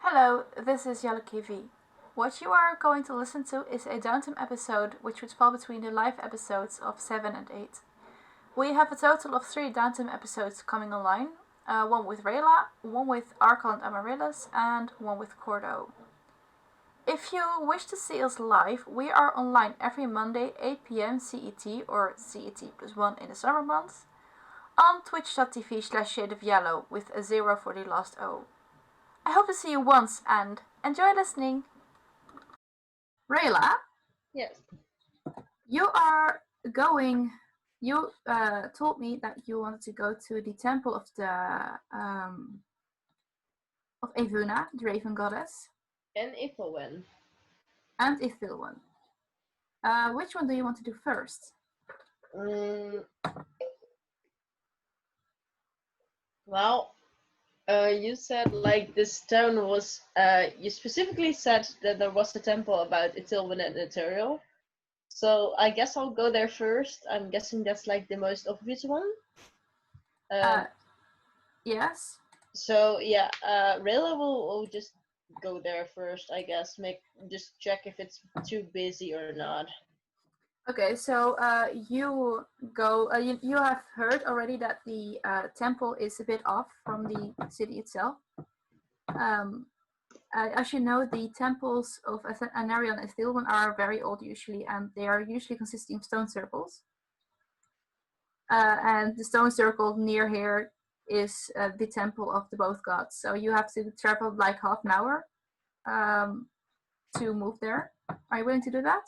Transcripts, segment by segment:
Hello, this is Jelle Kivi. What you are going to listen to is a Downtime episode which would fall between the live episodes of 7 and 8. We have a total of 3 Downtime episodes coming online, one with Raylah, one with Arkle and Amaryllis, and one with Cordo. If you wish to see us live, we are online every Monday 8 p.m. CET or CET plus 1 in the summer months on twitch.tv/shadeofyellow with a 0 for the last O. I hope to see you once and enjoy listening. Raylah, Yes. you are going. You told me that you wanted to go to the temple of the of Evuna, the Raven Goddess, And Ithelwen. and Ithilwan. Which one do you want to do first? Well, you said like this town was. You specifically said that there was a temple about Ithilwen and Ethereal. So I guess I'll go there first. I'm guessing that's like the most obvious one. Yes. So yeah, Rayla will just go there first. I guess just check if it's too busy or not. Okay, so you go. You have heard already that the temple is a bit off from the city itself. As you know, the temples of Anarion and Thilwan are very old usually, and they are usually consisting of stone circles. And the stone circle near here is the temple of the both gods. So you have to travel like half an hour to move there. Are you willing to do that?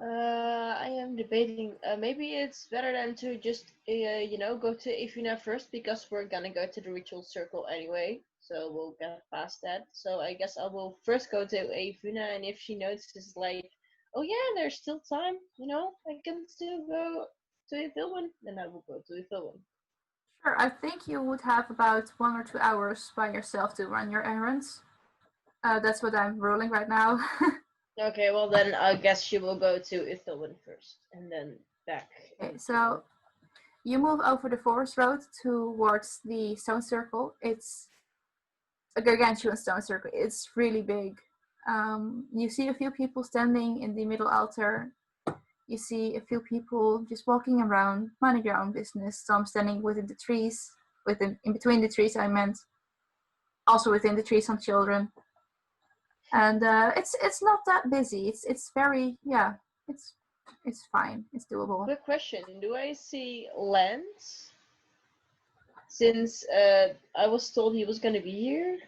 I am debating. Maybe it's better than to just, go to Ivina first because we're gonna go to the ritual circle anyway. So we'll get past that. So I guess I will first go to Ivina, and if she notices, like, oh yeah, there's still time, I can still go to Ithilwan, then I will go to Ithilwan. Sure. I think you would have about 1 or 2 hours by yourself to run your errands. That's what I'm rolling right now. Okay, well then I guess she will go to Ithilwan first, and then back. Okay, so you move over the forest road towards the stone circle. It's a gargantuan stone circle. It's really big. You see a few people standing in the middle altar. You see a few people just walking around, minding their own business. Some standing within the trees, in between the trees. I meant also within the trees, some children. And it's not that busy. It's very it's fine. It's doable. Quick question: do I see Lance? Since I was told he was gonna be here.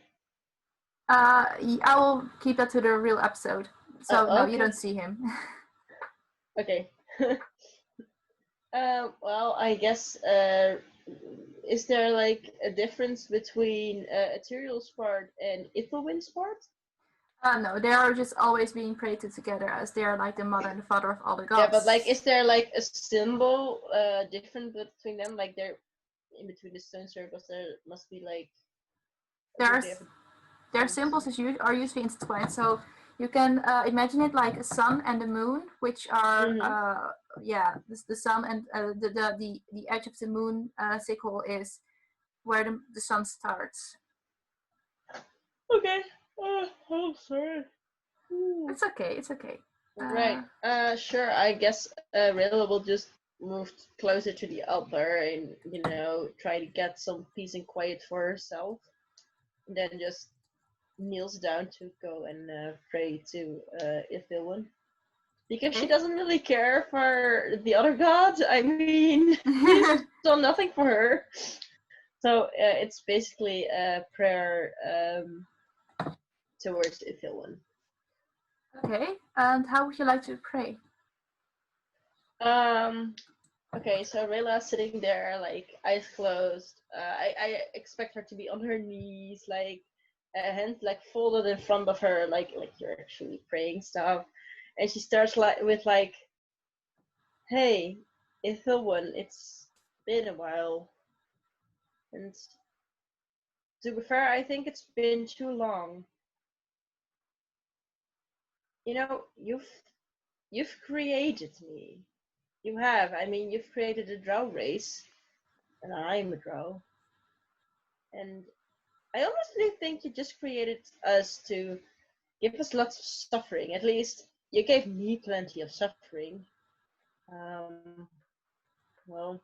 I will keep that to the real episode. So no, Okay. you don't see him. Okay. Well, I guess is there like a difference between Ethereal's part and Ithelwin's part? No, they are just always being created together as they are like the mother and the father of all the gods. Yeah, but like, is there like a symbol different between them? Like, they're in between the stone circles. There must be like. Their symbols are usually intertwined. So you can imagine it like a sun and a moon, which are the sun and the edge of the moon sickle is where the sun starts. Okay. Oh, sorry. Ooh. It's okay. It's okay. Right. Sure. I guess Rayla will just move closer to the altar and try to get some peace and quiet for herself, and then just kneels down to go and pray to Ithilwan. Because she doesn't really care for the other gods. I mean, he's done nothing for her. So it's basically a prayer towards Ithilwan. Okay, and how would you like to pray? Okay, so Rayla's sitting there, like, eyes closed. I expect her to be on her knees, like, hands like folded in front of her, like you're actually praying stuff. And she starts with "Hey, Ithilwan, it's been a while, and to be fair, I think it's been too long. You've created me. You have. I mean, you've created a drow race, and I'm a drow. And I honestly think you just created us to give us lots of suffering. At least you gave me plenty of suffering. Um, well,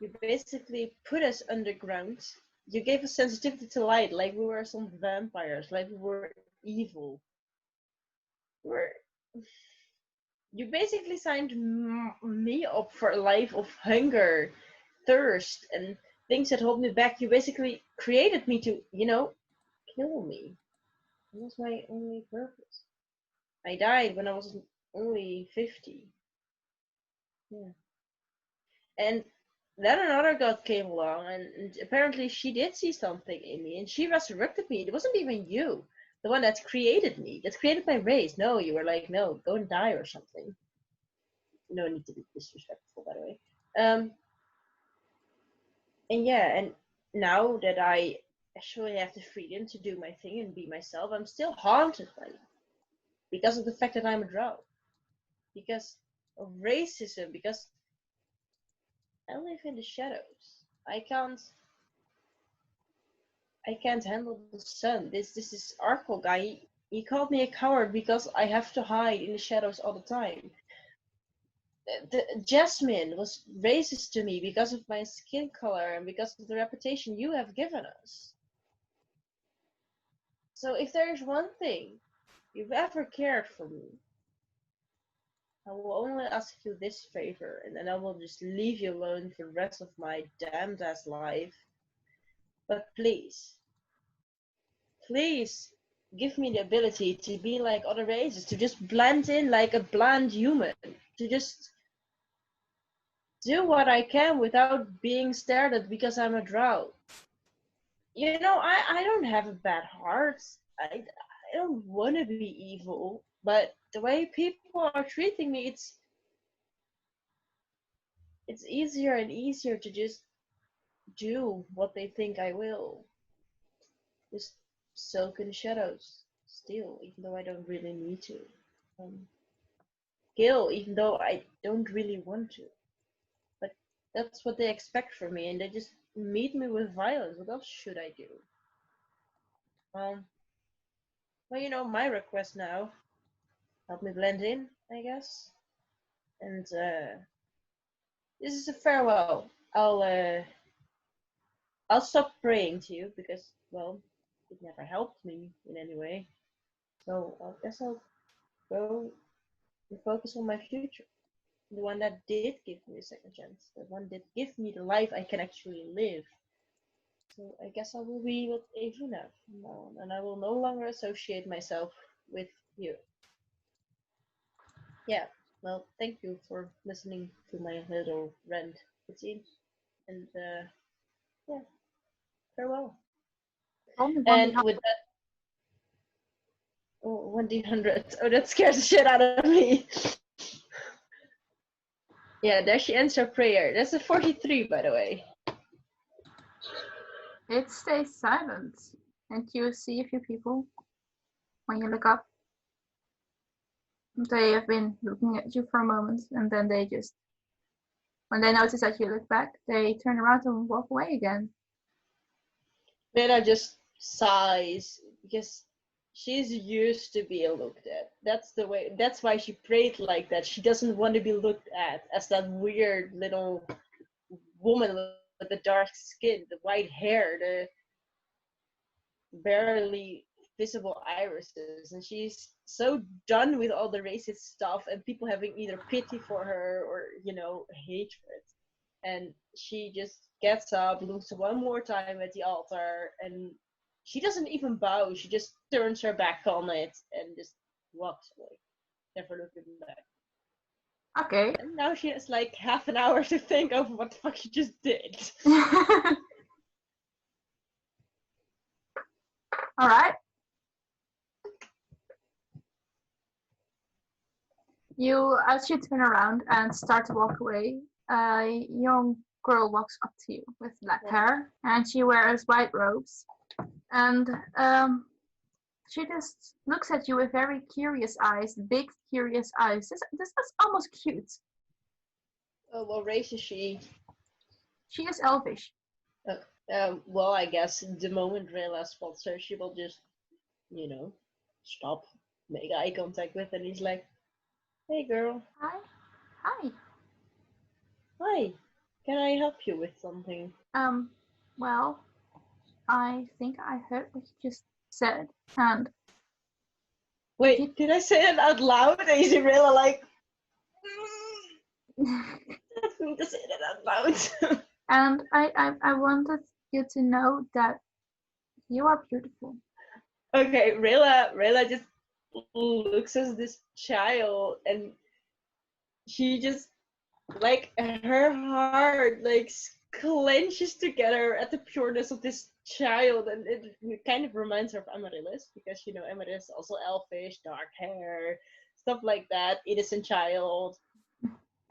you basically put us underground. You gave us sensitivity to light, like we were some vampires, like we were evil. We're, you basically signed me up for a life of hunger, thirst, and things that hold me back. You basically created me to, kill me. That was my only purpose. I died when I was only 50. Yeah. And then another god came along, and apparently she did see something in me, and she resurrected me. It wasn't even you, the one that created me, that created my race. No, you were like, no, go and die or something. No need to be disrespectful, by the way. Um, and yeah, and now that I actually have the freedom to do my thing and be myself, I'm still haunted by it because of the fact that I'm a drow, because of racism, because I live in the shadows. I can't handle the sun. This is Arkle guy. He called me a coward because I have to hide in the shadows all the time. Jasmine was racist to me because of my skin color and because of the reputation you have given us. So if there is one thing you've ever cared for me, I will only ask you this favor, and then I will just leave you alone for the rest of my damned ass life. But please, please give me the ability to be like other races, to just blend in like a bland human, to just do what I can without being stared at because I'm a drow. I don't have a bad heart. I don't want to be evil, but the way people are treating me, it's easier and easier to just do what they think I will. Just soak in the shadows still, even though I don't really need to. Um, Kill, even though I don't really want to. But that's what they expect from me, and they just meet me with violence. What else should I do? Um, well, my request now, help me blend in, I guess. And this is a farewell. I'll stop praying to you because, well, it never helped me in any way. So I guess I'll go and focus on my future. The one that did give me a second chance. The one that gave me the life I can actually live. So I guess I will be with Evuna from now on, and I will no longer associate myself with you. Yeah, well, thank you for listening to my little rant, it seems. And yeah, farewell. Only And 1D100. with that, 1D100. Oh, that scares the shit out of me. Yeah, there she ends her prayer. That's a 43, by the way. It stays silent. And you see a few people when you look up. They have been looking at you for a moment, and then when they notice that you look back, they turn around and walk away again. Raylah just sighs because she's used to being looked at. That's the way. That's why she prayed like that. She doesn't want to be looked at as that weird little woman with the dark skin, the white hair, the barely visible irises, and she's so done with all the racist stuff and people having either pity for her or hatred. And she just gets up, looks one more time at the altar, and she doesn't even bow. She just turns her back on it and just walks away, never looking back. Okay. And now she has like half an hour to think of what the fuck she just did. All right. As you turn around and start to walk away, a young girl walks up to you with black hair, and she wears white robes. And she just looks at you with very curious eyes, big curious eyes. This is almost cute. Oh, what race is she? She is elvish. Well, I guess the moment Raylah spots her, she will just, you know, stop, make eye contact with, and he's like, "Hey, girl, Hi. Hi. hi, can I help you with something?" Um, well, I think I heard what you just said, and did Wait, did I say it out loud? And you see Raylah like, "That's me to say that out loud." and I wanted you to know that you are beautiful. Okay, Raylah just looks at this child, and she just like her heart like clenches together at the pureness of this child, and it kind of reminds her of Amaryllis, because Amaryllis is also elfish, dark hair, stuff like that, innocent child.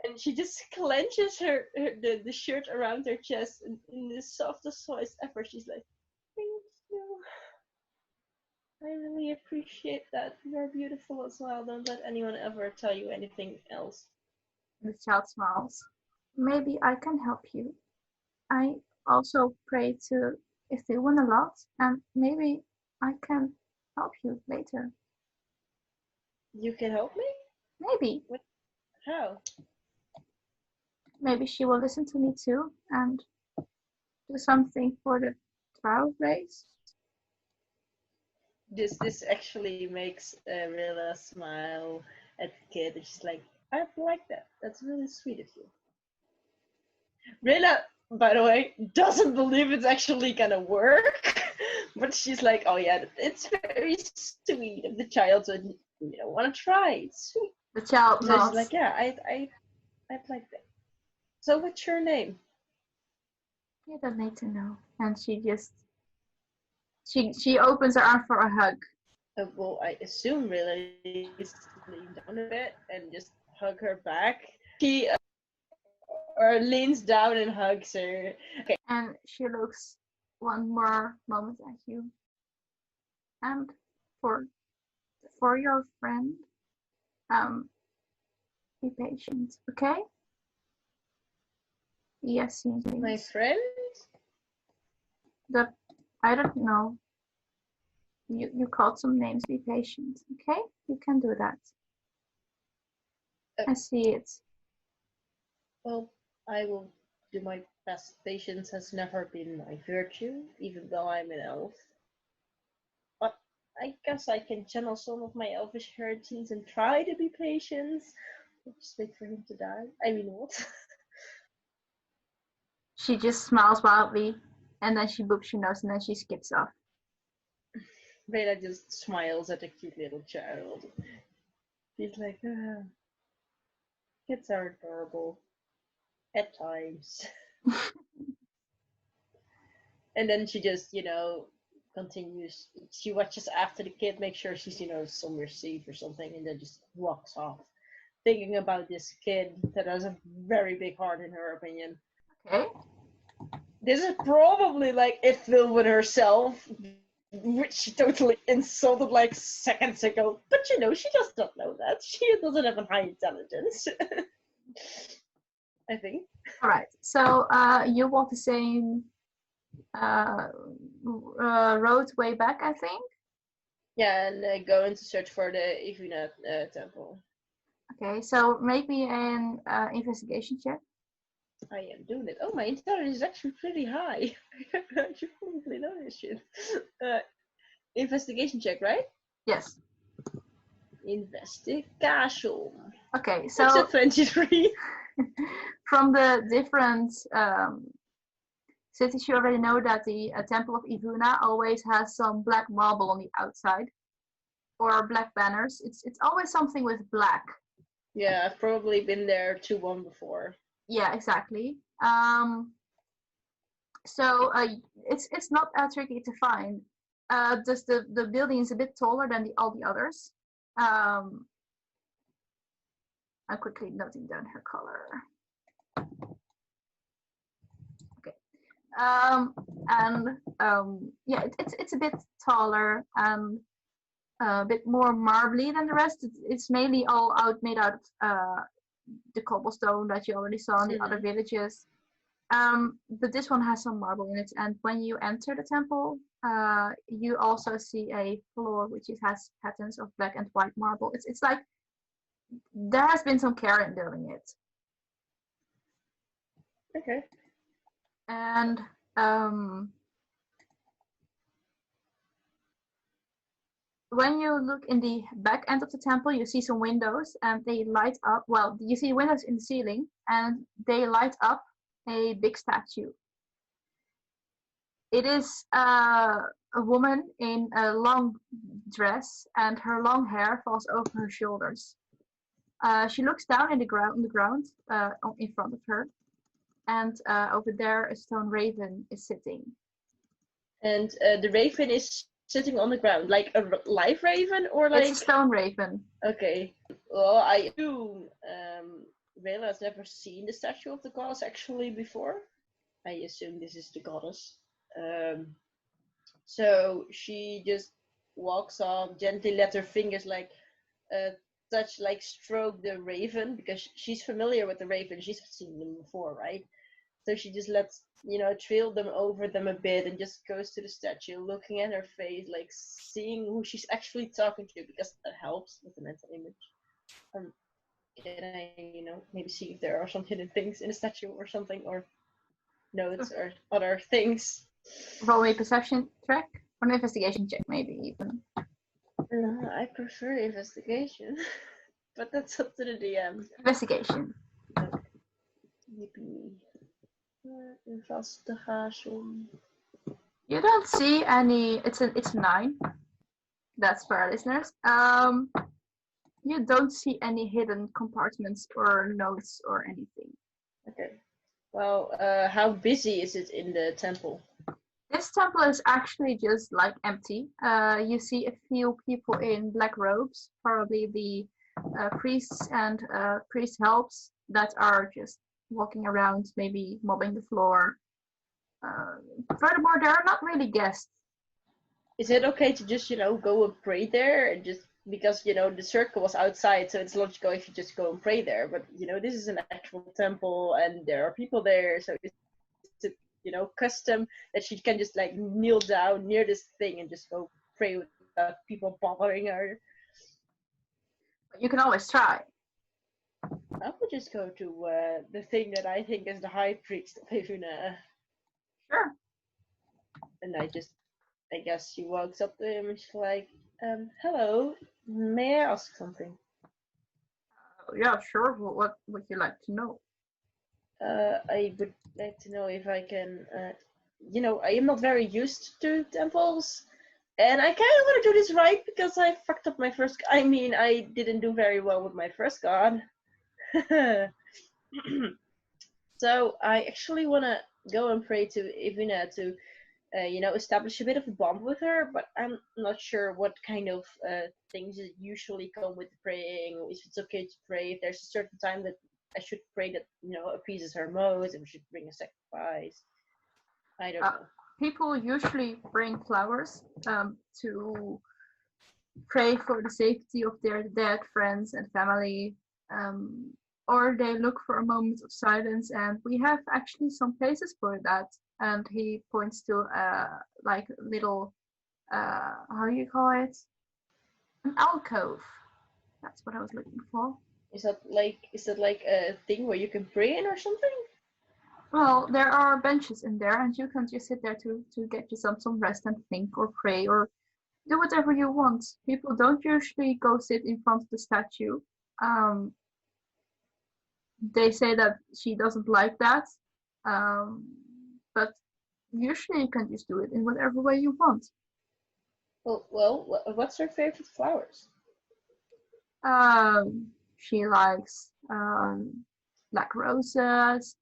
And she just clenches the shirt around her chest, and in the softest voice ever, she's like, "Thank you. I really appreciate that. You're beautiful as well. Don't let anyone ever tell you anything else." The child smiles. Maybe I can help you. I also pray to if they win a lot, and maybe I can help you later. You can help me? Maybe. What? How? Maybe she will listen to me too and do something for the trial race. This actually makes Rilla smile at the kid, and she's like, "I like that. That's really sweet of you." Rilla, by the way, doesn't believe it's actually gonna work, but she's like, "Oh yeah, it's very sweet of the child to want to try. It's sweet." The child So she's nods. like, "Yeah, I'd like that. So what's your name?" You don't need to know. And she opens her arm for a hug. Well, I assume Rilla is lean down a bit and just hug her back. She or leans down and hugs her. Okay. And she looks one more moment at you. And for your friend, um, be patient, okay? Yes, My please. friend? The I don't know. You called some names. Be patient, okay? You can do that. Uh, I see it. well, I will do my best. Patience has never been my virtue, even though I'm an elf. But I guess I can channel some of my elfish heritage and try to be patient. I'll just wait for him to die. I mean, what? She just smiles wildly, and then she boops your nose, and then she skips off. Rayla just smiles at the cute little child. She's like, ah, kids are adorable. At times. And then she just, continues. She watches after the kid, make sure she's, somewhere safe or something, and then just walks off, thinking about this kid that has a very big heart, in her opinion. Okay. This is probably like it filled with herself, which she totally insulted like seconds ago. But she does not know that. She doesn't have a high intelligence. I think. All right. So you walk the same road way back, I think. Yeah, and going to search for the Ivuna temple. Okay. So make me an investigation check. I am doing it. Oh, my intelligence is actually pretty high. I should probably know this shit. Investigation check, right? Yes. Investigation. Okay. That's a So 23. from the different cities, you already know that the Temple of Ivuna always has some black marble on the outside, or black banners. It's always something with black. Yeah, I've probably been there 2-1 before. Yeah, exactly. So it's not tricky to find. Just the building is a bit taller than all the others. I'm quickly noting down her color. Okay. And yeah, it's a bit taller and a bit more marbly than the rest. It's mainly all made out of the cobblestone that you already saw in the other villages. But this one has some marble in it, and when you enter the temple, you also see a floor which has patterns of black and white marble. It's like there has been some care in doing it. Okay. And when you look in the back end of the temple, you see some windows, and they light up. Well, you see windows in the ceiling, and they light up a big statue. It is a woman in a long dress, and her long hair falls over her shoulders. She looks down on the ground in front of her, and over there a stone raven is sitting. And the raven is sitting on the ground, like a live raven, or like it's a stone raven. Okay. Well, I assume Raylah has never seen the statue of the goddess actually before. I assume this is the goddess. So she just walks up, gently let her fingers touch, like stroke the raven, because she's familiar with the raven. She's seen them before, right? So she just lets, trail them over them a bit and just goes to the statue, looking at her face, like seeing who she's actually talking to, because that helps with the mental image. Can I, maybe see if there are some hidden things in the statue or something, or notes or other things. Roll a perception check or an investigation check, maybe even. I prefer investigation, but that's up to the DM. Investigation. Okay. Yippee. Investigation. You don't see any. It's a 9. That's for our listeners. You don't see any hidden compartments or notes or anything. Okay. Well, how busy is it in the temple? This temple is actually just like empty. You see a few people in black robes, probably the priests and priest helps that are just walking around, maybe mopping the floor. Furthermore, there are not really guests. Is it okay to just, go and pray there, and just because the circle was outside, so it's logical if you just go and pray there. But this is an actual temple, and there are people there, so it's custom that she can just like kneel down near this thing and just go pray without people bothering her. You can always try. I would just go to the thing that I think is the high priest of Hevuna. Sure. And I guess she walks up to him and she's like, hello, may I ask something? Yeah, sure. What would you like to know? I would like to know if I can, I am not very used to temples, and I kind of want to do this right because I fucked up my first. I mean, I didn't do very well with my first god. So I actually want to go and pray to Ivina to, establish a bit of a bond with her, but I'm not sure what kind of things usually come with praying. If it's okay to pray, if there's a certain time that I should pray that, appeases her most, and we should bring a sacrifice. I don't know. People usually bring flowers to pray for the safety of their dead friends and family, or they look for a moment of silence, and we have actually some places for that. And he points to like little, how do you call it? An alcove. That's what I was looking for. Is that like a thing where you can pray in or something? Well, there are benches in there, and you can just sit there to get you some rest and think or pray or do whatever you want. People don't usually go sit in front of the statue. They say that she doesn't like that, but usually you can just do it in whatever way you want. Well, what's her favorite flowers? She likes black roses,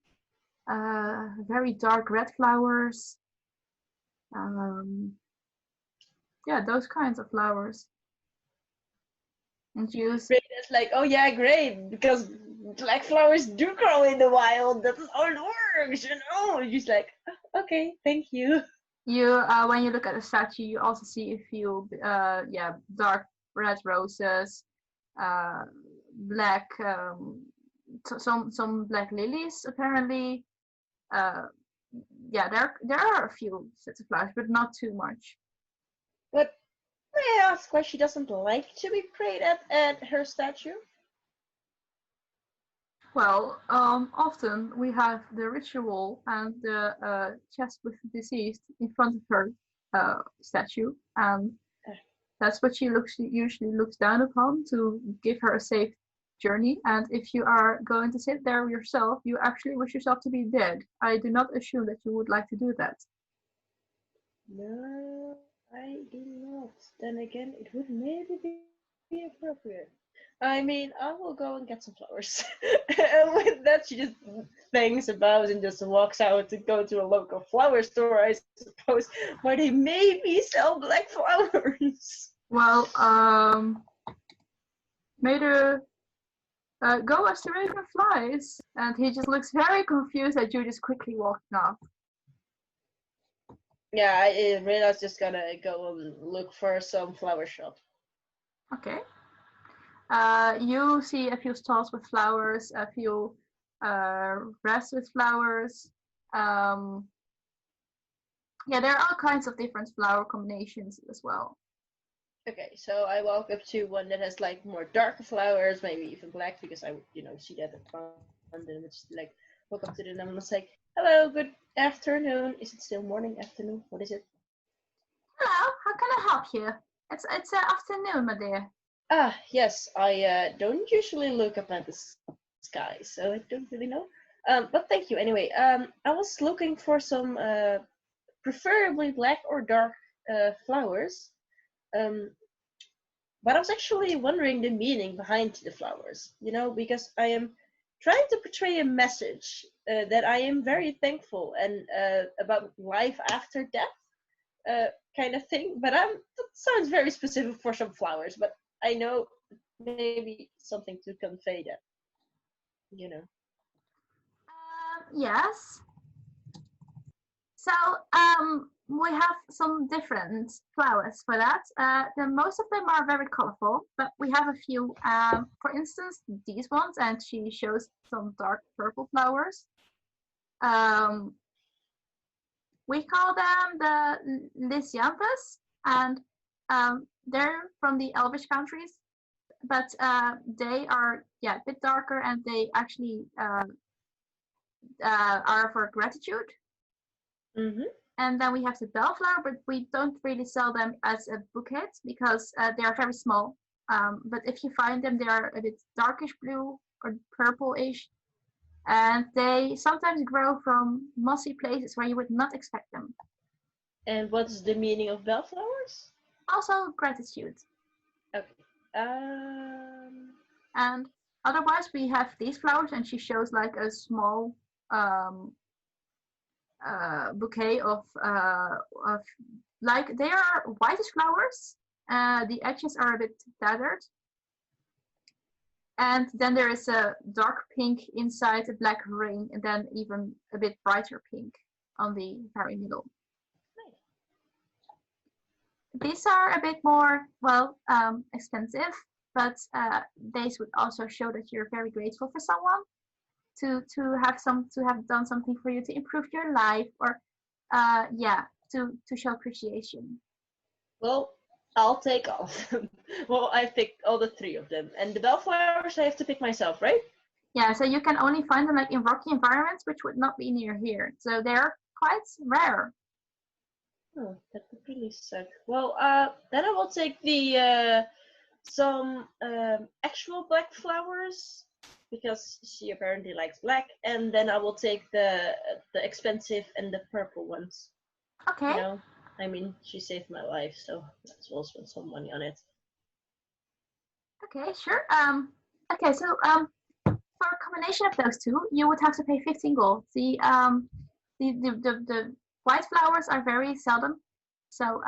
very dark red flowers. Yeah, those kinds of flowers. And use. It's like, oh yeah, great, because black flowers do grow in the wild. That's how it works, Just like, okay, thank you. You, when you look at the statue, you also see a few, dark red roses, black, some black lilies apparently, yeah, there are a few sets of flowers, but not too much. But may I ask why she doesn't like to be prayed at her statue? Well, often we have the ritual and the chest with the deceased in front of her statue, and that's what she usually looks down upon to give her a safe journey. And if you are going to sit there yourself, you actually wish yourself to be dead. I do not assume that you would like to do that. No, I do not. Then again, it would maybe be appropriate. I mean, I will go and get some flowers. And with that, she just thanks and bows and just walks out to go to a local flower store, I suppose, where they maybe sell black flowers. Well, may the go as the raven flies. And he just looks very confused at you just quickly walking off. Yeah, Rayla's just gonna go and look for some flower shop. Okay. You see a few stalls with flowers, a few wreaths with flowers. Yeah, there are all kinds of different flower combinations as well. Okay, so I walk up to one that has like more darker flowers, maybe even black, because I, see that at front, and it's like walk up to them and I'm like, "Hello, good afternoon. Is it still morning, afternoon? What is it?" Hello, how can I help you? It's afternoon, my dear. Ah, yes. I don't usually look up at the sky, so I don't really know. But thank you anyway. I was looking for some, preferably black or dark flowers. Um, But I was actually wondering the meaning behind the flowers, because I am trying to portray a message that I am very thankful and about life after death, kind of thing. But that sounds very specific for some flowers. But I know maybe something to convey that. Yes. So we have some different flowers for that. Most of them are very colorful, but we have a few. For instance, these ones, and she shows some dark purple flowers. We call them the Lysianthus, and they're from the Elvish countries, but they are a bit darker, and they actually are for gratitude. Mm-hmm. And then we have the bellflower, but we don't really sell them as a bouquet because they are very small. But if you find them, they are a bit darkish blue or purplish, and they sometimes grow from mossy places where you would not expect them. And what's the meaning of bellflowers? Also gratitude. Okay. And otherwise, we have these flowers, and she shows like a small bouquet of like they are whitish flowers. The edges are a bit tattered, and then there is a dark pink inside a black ring, and then even a bit brighter pink on the very middle. These are a bit more expensive, but these would also show that you're very grateful for someone to have done something for you to improve your life, or to show appreciation. Well, I'll take all of them. Well, I picked all the three of them. And the bellflowers I have to pick myself, right? Yeah, so you can only find them like in rocky environments, which would not be near here. So they're quite rare. Oh, that would really suck. Well, then I will take the some actual black flowers because she apparently likes black, and then I will take the expensive and the purple ones. Okay. I mean, she saved my life, so let's all spend some money on it. Okay, sure. Okay, so for a combination of those two, you would have to pay 15 gold. The white flowers are very seldom, so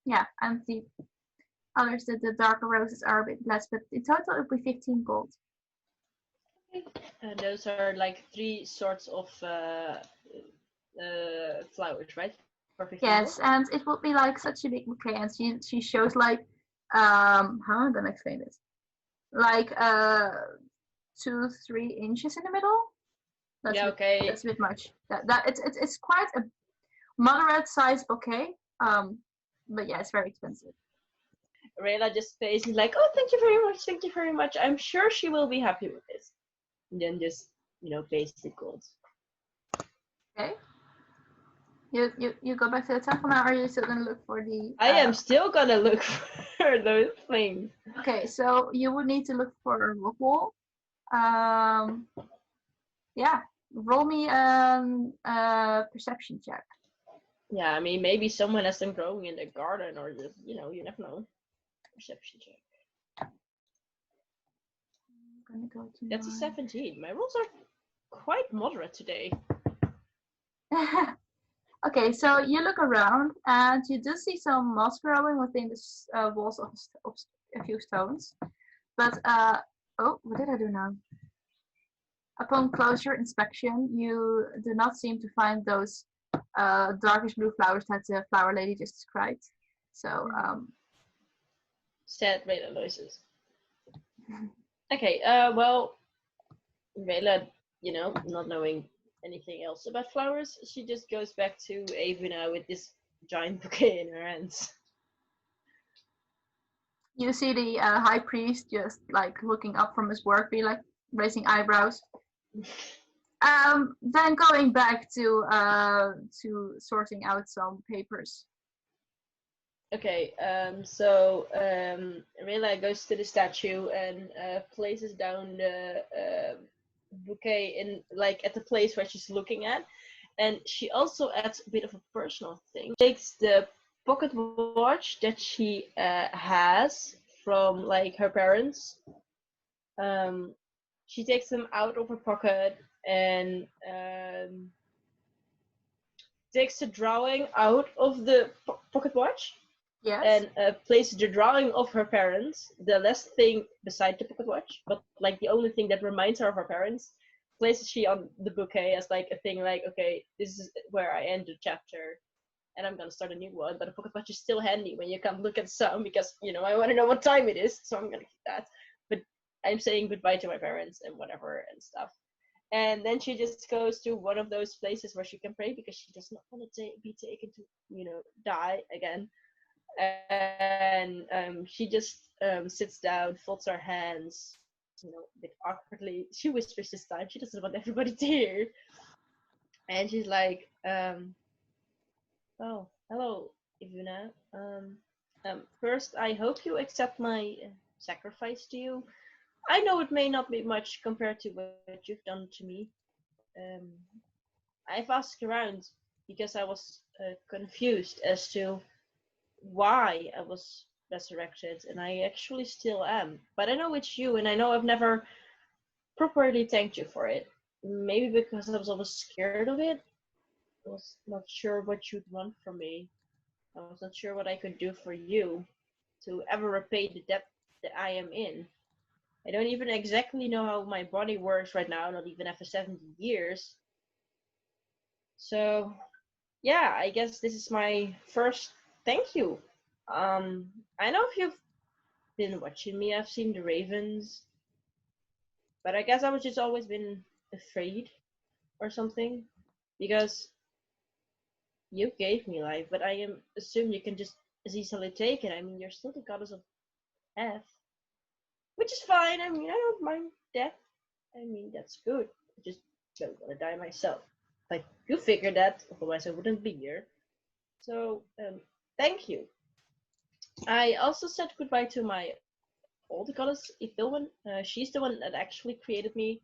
yeah, and the others, the darker roses are a bit less, but in total it would be 15 gold. And those are like three sorts of flowers, right? Yes, and it would be like such a big bouquet, and she shows like how am I gonna explain this? Like 2-3 inches in the middle. That's Yeah, okay. that's a bit much. That it's quite a moderate sized bouquet. But yeah, it's very expensive. Rayla just pays like, oh, thank you very much, thank you very much. I'm sure she will be happy with this. And then just, pays the gold. Okay. You go back to the temple now, or are you still gonna look for the? I am still gonna look for those things. Okay, so you would need to look for a rock wall. Yeah, roll me a perception check. Yeah, I mean, maybe someone has them growing in the garden, or just, you never know. Perception check. I'm gonna go to That's a 17. My rolls are quite moderate today. Okay, so you look around and you do see some moss growing within the walls of a few stones. But, oh, what did I do now? Upon closer inspection, you do not seem to find those darkish blue flowers that the flower lady just described. So, Sad Rayla noises. Okay, well, Rayla, not knowing anything else about flowers, she just goes back to Avina with this giant bouquet in her hands. you see the high priest just like looking up from his work, be like raising eyebrows. Then going back to sorting out some papers. Okay, so Rayla goes to the statue and places down the bouquet in at the place where she's looking at, and she also adds a bit of a personal thing. She takes the pocket watch that she has from her parents. She takes them out of her pocket and takes the drawing out of the pocket watch. Yes. And places the drawing of her parents, the last thing beside the pocket watch, but the only thing that reminds her of her parents, places she on the bouquet as a thing okay, this is where I end the chapter and I'm gonna start a new one, but the pocket watch is still handy when you can't look at some because I want to know what time it is, so I'm gonna keep that. But I'm saying goodbye to my parents and whatever and stuff. And then she just goes to one of those places where she can pray because she does not want to be taken to die again. And she just sits down, folds her hands, a bit awkwardly. She whispers this time. She doesn't want everybody to hear. And she's like, "Oh, hello, Ivuna. First, I hope you accept my sacrifice to you. I know it may not be much compared to what you've done to me. Um, I've asked around because I was confused as to why I was resurrected, and I actually still am. But I know it's you, and I know I've never properly thanked you for it. Maybe because I was always scared of it. I was not sure what you'd want from me. I was not sure what I could do for you to ever repay the debt that I am in. I don't even exactly know how my body works right now, not even after 70 years. So, yeah, I guess this is my first thank you. I know if you've been watching me, I've seen the Ravens, but I guess I was just always been afraid or something because you gave me life, but I assume you can just as easily take it. I mean, you're still the goddess of death, which is fine. I mean, I don't mind death. I mean, that's good. I just don't want to die myself. Like you figured that, otherwise I wouldn't be here. So, thank you. I also said goodbye to my old goddess, Ithilwan. She's the one that actually created me.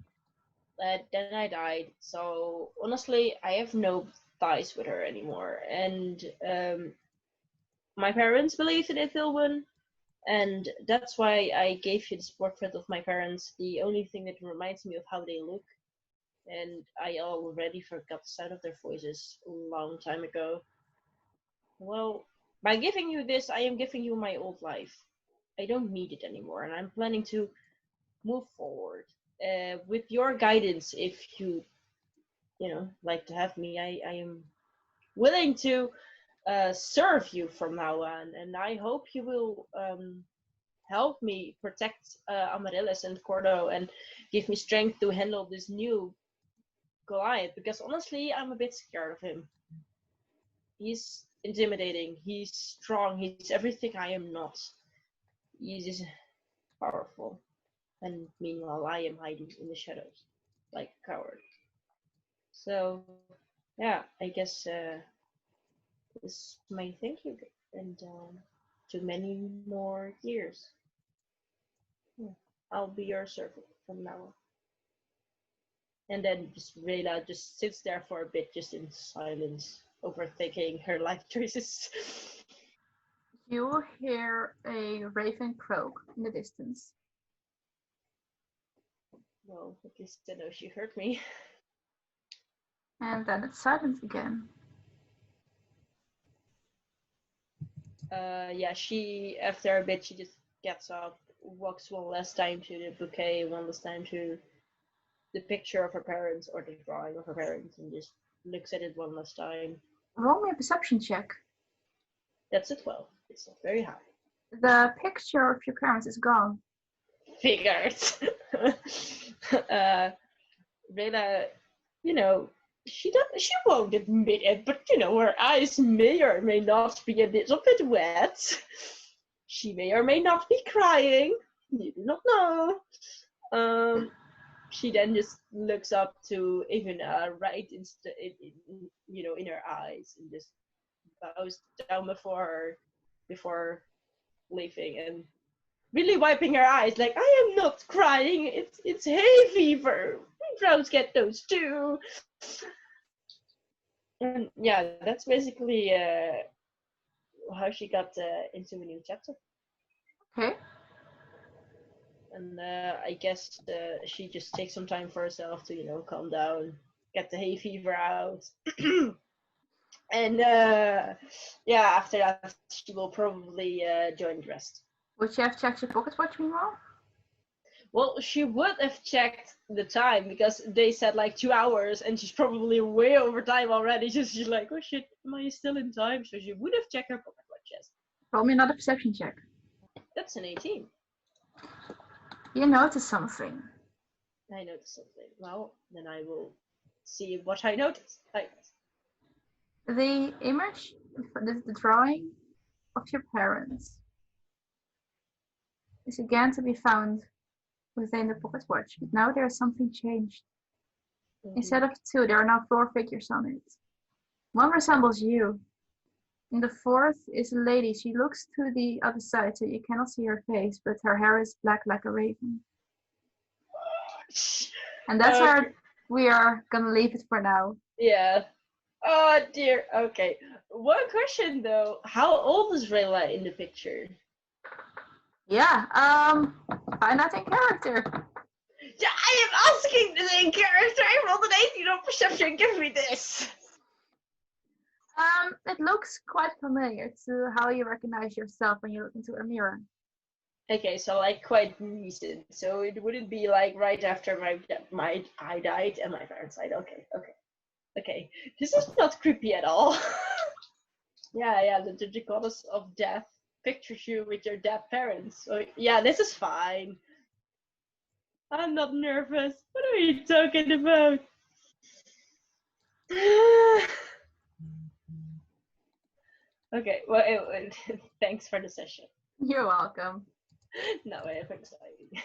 Then I died. So honestly, I have no ties with her anymore. And my parents believe in Ithilwan, and that's why I gave you this portrait of my parents. The only thing that reminds me of how they look. And I already forgot the sound of their voices a long time ago. Well, by giving you this, I am giving you my old life. I don't need it anymore, and I'm planning to move forward. With your guidance, if you, like to have me, I am willing to serve you from now on, and I hope you will help me protect Amaryllis and Cordo and give me strength to handle this new Goliath, because honestly, I'm a bit scared of him. He's intimidating. He's strong. He's everything I am not. He's just powerful. And meanwhile, I am hiding in the shadows like a coward. So, yeah, I guess this is my thank you. And to many more years. Yeah, I'll be your servant from now on. And then just Rayla just sits there for a bit, just in silence, overthinking her life choices. You hear a raven croak in the distance. Well, at least I know she heard me. And then it's silent again. Yeah, she, after a bit, she just gets up, walks one last time to the bouquet, one last time to the picture of her parents, or the drawing of her parents, and just looks at it one last time. Roll me a perception check. That's a 12. It's not very high. The picture of your parents is gone. Figured. Rayla, she won't admit it, but her eyes may or may not be a little bit wet. She may or may not be crying. You do not know. She then just looks up to Ivana right in her eyes, and just bows down before her before leaving, and really wiping her eyes like, I am not crying, it's hay fever. Drones get those too. And yeah, that's basically how she got into a new chapter. Okay. And I guess she just takes some time for herself to calm down, get the hay fever out. And yeah, after that she will probably join the rest. Would you have checked your pocket watch meanwhile? Well, she would have checked the time, because they said like 2 hours, and she's probably way over time already. So she's like, oh shit, am I still in time? So she would have checked her pocket watch, yes. Roll me another perception check. That's an 18. You notice something. I noticed something. Well, then I will see what I noticed. The image, the drawing of your parents is again to be found within the pocket watch, but now there is something changed. Instead of 2, there are now 4 figures on it. One resembles you. And the 4th is a lady. She looks to the other side, so you cannot see her face, but her hair is black like a raven. And that's where we are gonna leave it for now. Yeah. Oh dear. Okay. One question though: how old is Rayla in the picture? Yeah. Find out in character. Yeah, I am asking the main character. I rolled an 18 on perception. Give me this. It looks quite familiar to how you recognize yourself when you look into a mirror. Okay, so like quite recent. So it wouldn't be like right after I died and my parents died. Okay. This is not creepy at all. Yeah. The goddess of death pictures you with your dead parents. So yeah, this is fine. I'm not nervous. What are you talking about? Okay, well, thanks for the session. You're welcome. Now I have anxiety.